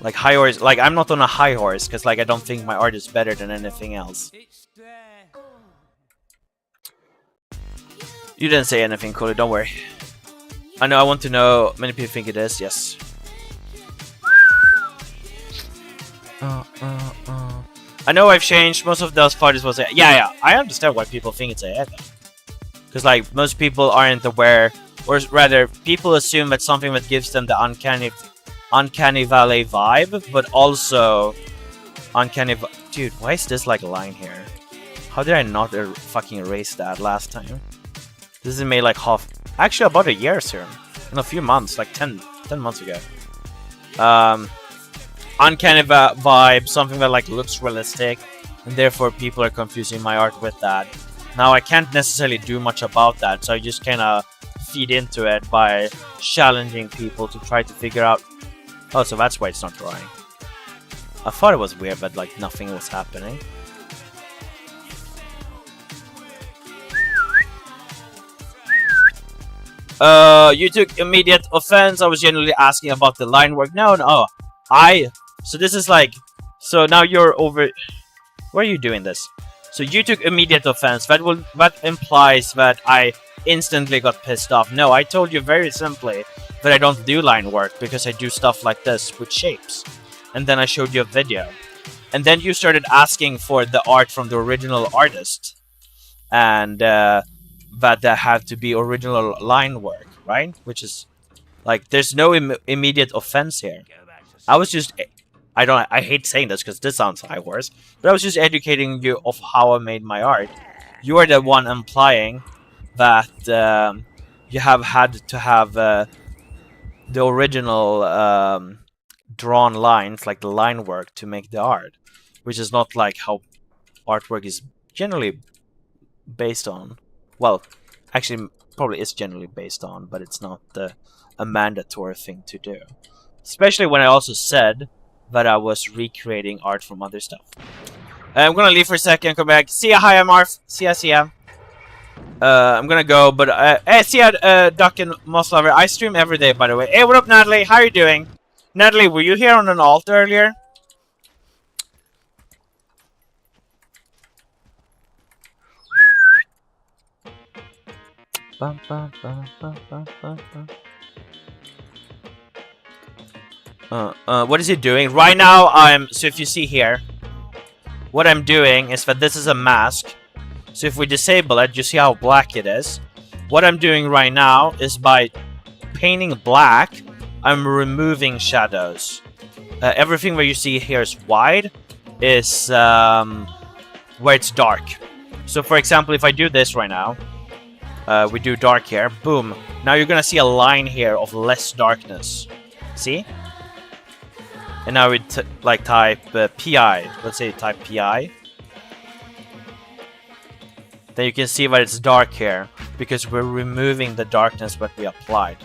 Like, high horse... Like, I'm not on a high horse. Because, like, I don't think my art is better than anything else. You didn't say anything, Cooley. Don't worry. I know, I want to know. Many people think it is. Yes. I know I've changed. Most of those parties was a... Yeah. I understand why people think it's a echo. Because, like, most people aren't aware. Or rather, people assume that something that gives them the uncanny valley vibe. But also... Dude, why is this, like, a line here? How did I not fucking erase that last time? This is made, like, half... Actually, about a year soon. In a few months. Like, 10 months ago. Uncanny vibe, something that like looks realistic, and therefore people are confusing my art with that. Now I can't necessarily do much about that, so I just kind of feed into it by challenging people to try to figure out. Oh, so that's why it's not drawing. I thought it was weird, but like nothing was happening. You took immediate offense. I was generally asking about the line work. No. So this is like... So now you're over... Why are you doing this? So you took immediate offense. That implies that I instantly got pissed off. No, I told you very simply that I don't do line work because I do stuff like this with shapes. And then I showed you a video. And then you started asking for the art from the original artist. And that had to be original line work, right? Which is... Like, there's no immediate offense here. I was just... I hate saying this because this sounds high horse, but I was just educating you of how I made my art. You are the one implying that you have had to have the original drawn lines, like the line work, to make the art, which is not like how artwork is generally based on. Well, actually, probably is generally based on, but it's not a mandatory thing to do. Especially when I also said that I was recreating art from other stuff. I'm gonna leave for a second, come back. See ya, hi, I'm Marv. See ya. I'm gonna go, but hey, see ya, Duck and Moss Lover. I stream every day, by the way. Hey, what up, Natalie? How are you doing? Natalie, were you here on an alt earlier? What is he doing? Right now, so if you see here, what I'm doing is that this is a mask. So if we disable it, you see how black it is. What I'm doing right now is by painting black, I'm removing shadows. Everything that you see here is wide, is where it's dark. So for example, if I do this right now, we do dark here, boom. Now you're gonna see a line here of less darkness. See? And now we like type PI. Let's say type PI. Then you can see that it's dark here because we're removing the darkness that we applied.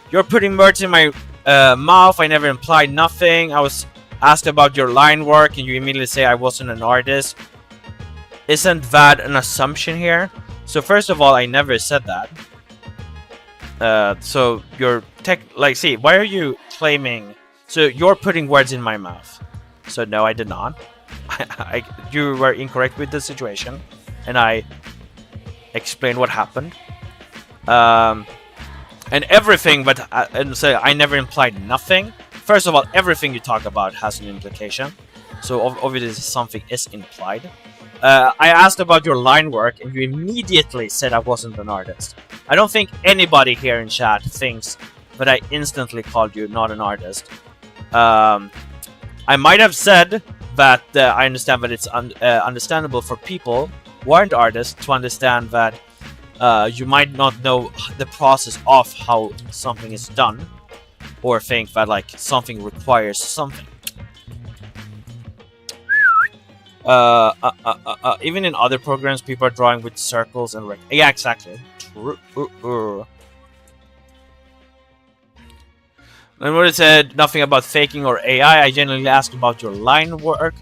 You're putting words in my mouth. I never implied nothing. I was asked about your line work and you immediately say I wasn't an artist. Isn't that an assumption here? So first of all, I never said that. So you're see, why are you claiming? So you're putting words in my mouth. So no, I did not. You were incorrect with the situation, and I explained what happened. And everything, but so I never implied nothing. First of all, everything you talk about has an implication. So obviously something is implied. I asked about your line work, and you immediately said I wasn't an artist. I don't think anybody here in chat thinks that I instantly called you not an artist. I might have said that I understand that it's understandable for people who aren't artists to understand that you might not know the process of how something is done, or think that like something requires something. Even in other programs, people are drawing with circles and yeah, exactly. And when it said nothing about faking or AI, I genuinely asked about your line work.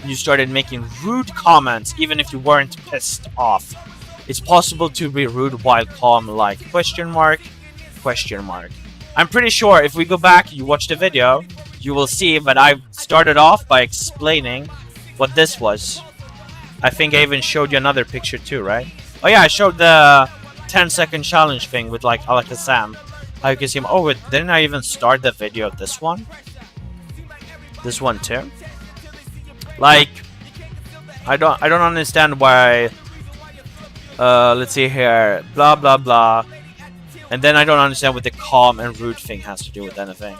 You started making rude comments, even if you weren't pissed off. It's possible to be rude while calm, like question mark. I'm pretty sure if we go back, you watch the video, you will see that I started off by explaining what this was. I think I even showed you another picture too, right? Oh yeah, I showed the 10-second challenge thing with like Alakazam. How you can see him. Oh, wait, didn't I even start the video of this one? This one too? Like, I don't understand why. Let's see here. Blah blah blah. And then I don't understand what the calm and rude thing has to do with anything.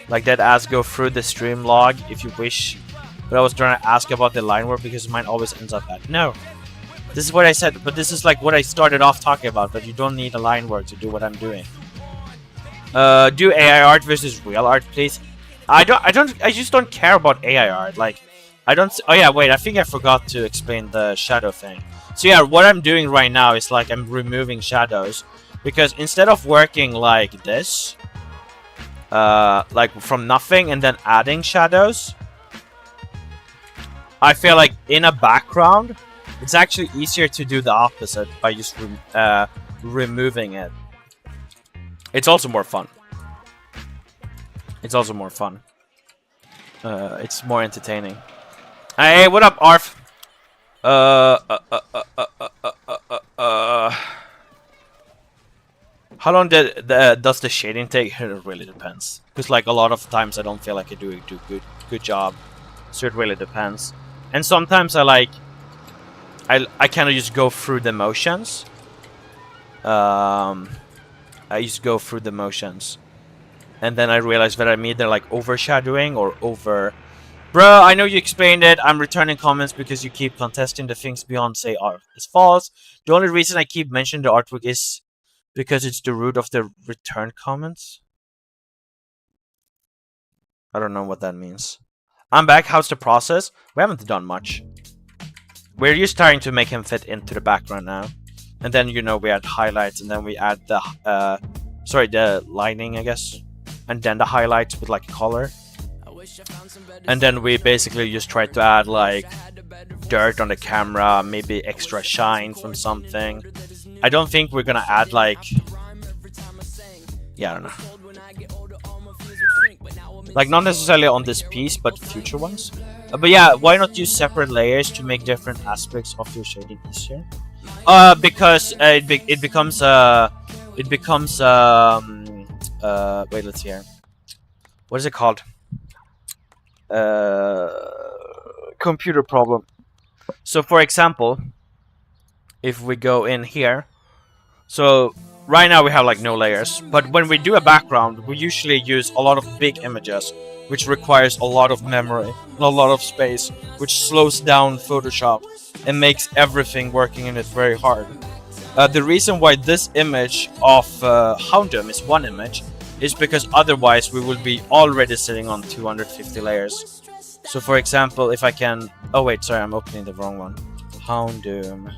Like that ask go through the stream log if you wish. But I was trying to ask about the line work because mine always ends up at no. This is what I said, but this is like what I started off talking about, but you don't need a line work to do what I'm doing. Do AI art versus real art, please. I just don't care about AI art. Like, I don't. Oh yeah, wait. I think I forgot to explain the shadow thing. So yeah, what I'm doing right now is like I'm removing shadows because instead of working like this, like from nothing and then adding shadows, I feel like in a background, it's actually easier to do the opposite by just removing it. It's also more fun. It's more entertaining. Hey, what up, Arf? How long does the shading take? It really depends. Because like a lot of times I don't feel like I do a good job. So it really depends. And sometimes I kind of just go through the motions. I just go through the motions. And then I realize that I'm either like overshadowing or over... Bro, I know you explained it. I'm returning comments because you keep contesting the things beyond say art is false. The only reason I keep mentioning the artwork is because it's the root of the return comments. I don't know what that means. I'm back. How's the process? We haven't done much. We're just trying to make him fit into the background now. And then, you know, we add highlights and then we add the... the lining, I guess. And then the highlights with like a color. And then we basically just try to add like dirt on the camera, maybe extra shine from something. I don't think we're gonna add like... Yeah, I don't know. Like not necessarily on this piece, but future ones. But yeah, why not use separate layers to make different aspects of your shading easier? Because it becomes wait, let's see here. What is it called? Computer problem. So for example, if we go in here, so right now we have like no layers, but when we do a background, we usually use a lot of big images, which requires a lot of memory and a lot of space, which slows down Photoshop and makes everything working in it very hard. The reason why this image of Houndoom is one image is because otherwise we will be already sitting on 250 layers. So for example, if I can... Oh wait, sorry, I'm opening the wrong one. Houndoom.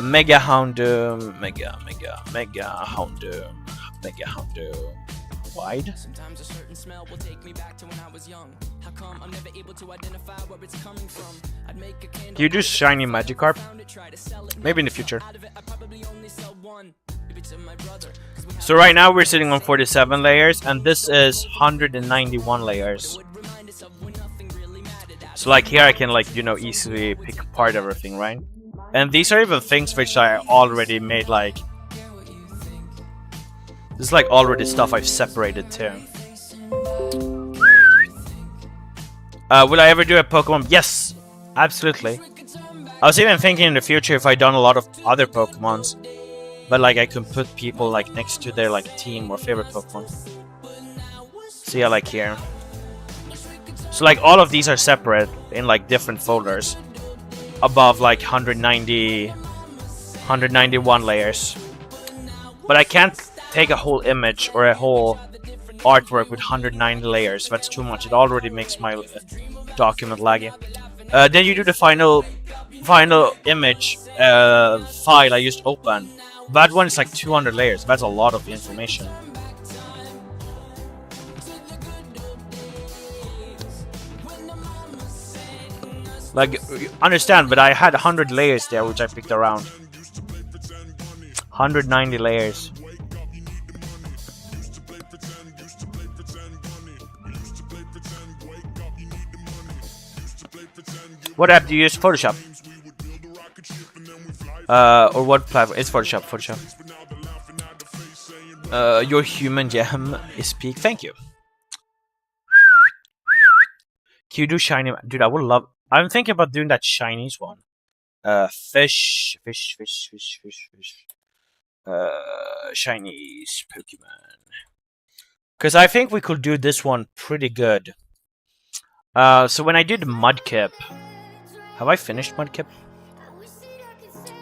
Mega Houndoom. Mega Houndoom. Mega Houndoom. Wide? Sometimes a certain smell will take me back to when I was young. How come I'm never able to identify where it's coming from? I'd make a candle. Do you do shiny Magikarp? Maybe in the future. So right now we're sitting on 47 layers and this is 191 layers. So like here I can like, you know, easily pick apart everything, right? And these are even things which I already made like... This is like already stuff I've separated too. Will I ever do a Pokemon? Yes! Absolutely. I was even thinking in the future if I'd done a lot of other Pokemons. But like I can put people like next to their like team or favorite Pokemon. So yeah, like here. So like all of these are separate in like different folders. above like 191 layers. But I can't take a whole image or a whole artwork with 190 layers. That's too much. It already makes my document laggy. Then you do the final image file I just opened. That one is like 200 layers. That's a lot of information. Like, understand, but I had 100 layers there, which I picked around. 190 layers. What app do you use? Photoshop. Or what platform? It's Photoshop. Your human gem is peak. Thank you. Can you do shiny? Dude, I would love. I'm thinking about doing that Chinese one. Fish. Chinese Pokemon. Because I think we could do this one pretty good. So when I did Mudkip, have I finished Mudkip?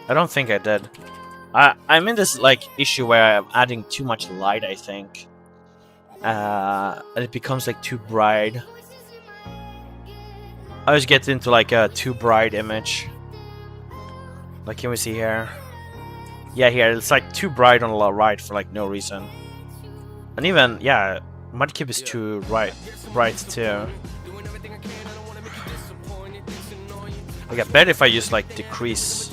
I don't think I did. I'm in this like issue where I'm adding too much light, I think. And it becomes like too bright. I always get into like a too bright image. Like, can we see here? Yeah, here it's like too bright on the right for like no reason. And even, yeah, Mudkip is too bright too. Like, I bet if I just like decrease.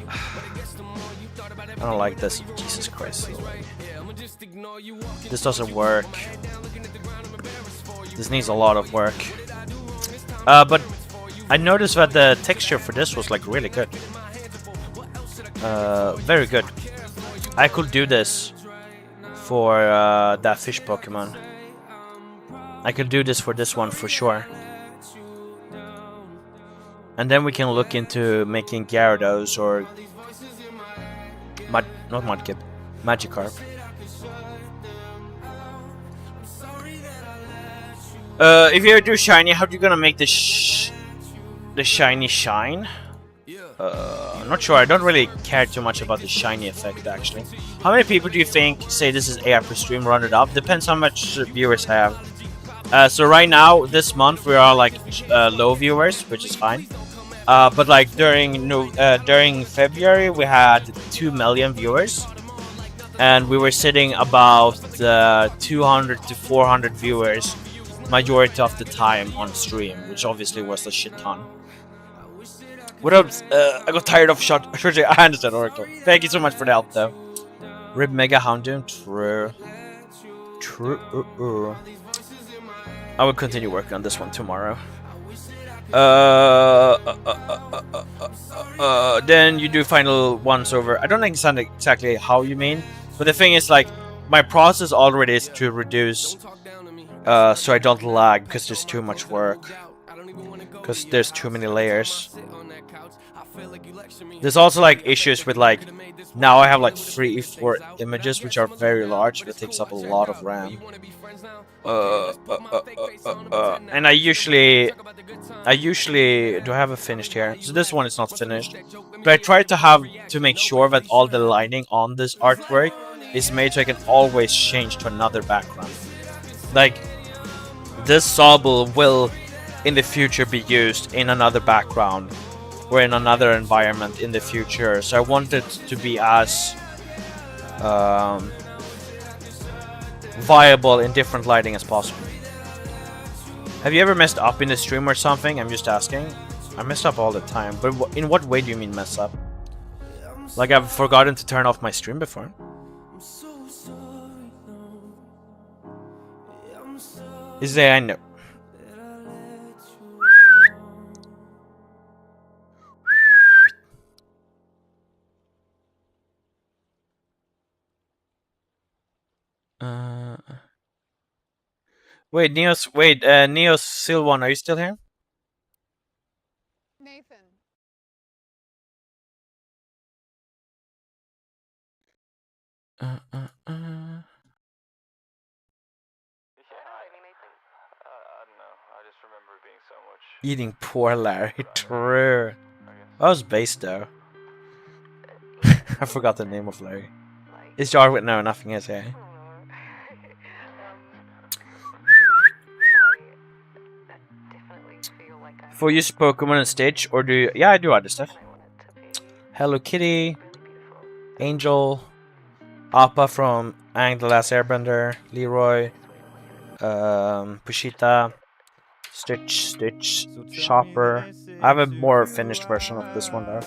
I don't like this. Jesus Christ. This doesn't work. This needs a lot of work. But I noticed that the texture for this was like really good. Very good. I could do this for that fish Pokemon. I could do this for this one for sure. And then we can look into making Gyarados or not Mudkip, Magikarp. If you do shiny, how are you gonna make the shiny shine? I'm not sure. I don't really care too much about the shiny effect, actually. How many people do you think say this is AI per stream? Run it up. Depends how much viewers I have. So right now, this month, we are like low viewers, which is fine. But like during February, we had 2 million viewers, and we were sitting about 200 to 400 viewers majority of the time on stream, which obviously was a shit ton. What up? I got tired of short. I understand, Oracle. Thank you so much for the help, though. Rip Mega Houndoom. True. I will continue working on this one tomorrow. Then you do final once over. I don't understand exactly how you mean, but the thing is, like, my process already is to reduce, so I don't lag because there's too much work. Because there's too many layers. There's also like issues with like, now I have like 3-4 images which are very large. It takes up a lot of RAM. And I usually do I have it finished here? So this one is not finished, but I try to make sure that all the lighting on this artwork is made so I can always change to another background. Like, this Sobble will in the future be used in another background or in another environment in the future, so I want it to be as viable in different lighting as possible. Have you ever messed up in the stream or something? I'm just asking. I mess up all the time, but in what way do you mean mess up? Like, I've forgotten to turn off my stream before. Is there? I know. Wait, Neos Silvan, are you still here? Nathan. Uh. I don't know. I just remember it being so much. Eating poor Larry. True. Oh, it's based though. I forgot the name of Larry. Is Jarwin? No, nothing is here. For use Pokemon on stage, or do you? Yeah, I do other stuff. Hello Kitty, Angel, Appa from Aang the Last Airbender, Leroy, Pushita, Stitch, Chopper. I have a more finished version of this one though,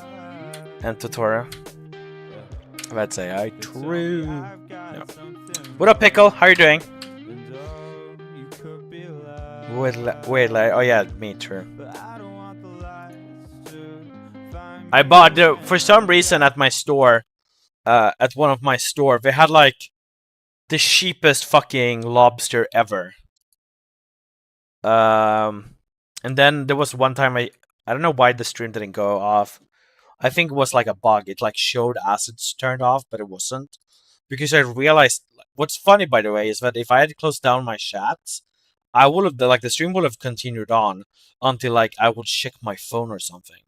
and Tutorial. Let's say I true. No. What up, Pickle? How you doing? Wait, oh yeah, me too. I bought for some reason at my store, at one of my store, they had like the cheapest fucking lobster ever. And then there was one time I don't know why the stream didn't go off. I think it was like a bug. It like showed as it's turned off, but it wasn't. Because I realized what's funny by the way is that if I had closed down my chats, I would have the stream would have continued on until like I would check my phone or something.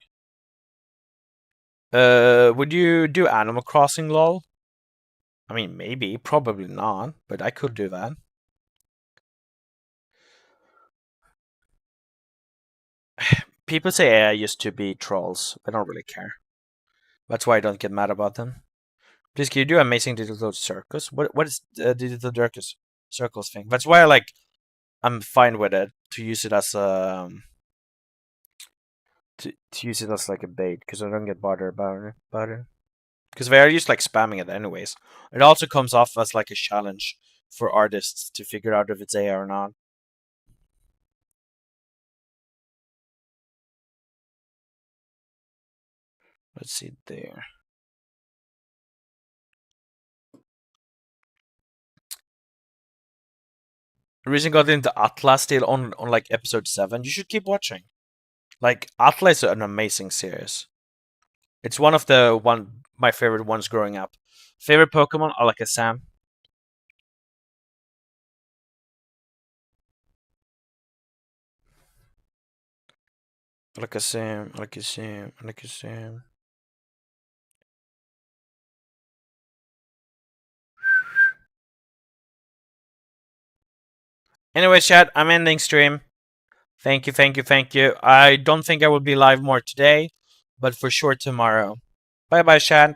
Would you do Animal Crossing lol? I mean maybe, probably not, but I could do that. People say AI used to be trolls. I don't really care. That's why I don't get mad about them. Please, can you do amazing digital circles? What is digital circles thing? That's why I'm fine with it to use it as a to use it as like a bait because I don't get bothered about it. Because they are just like spamming it anyways. It also comes off as like a challenge for artists to figure out if it's AI or not. Let's see there. The reason I got into Atlas still on like episode 7. You should keep watching. Like Atlas is an amazing series. It's one of my favorite ones growing up. Favorite Pokemon? I like a Sam. I like a Sam. I like a Sam. I like a Sam. Anyway, chat, I'm ending stream. Thank you. I don't think I will be live more today, but for sure tomorrow. Bye bye, chat.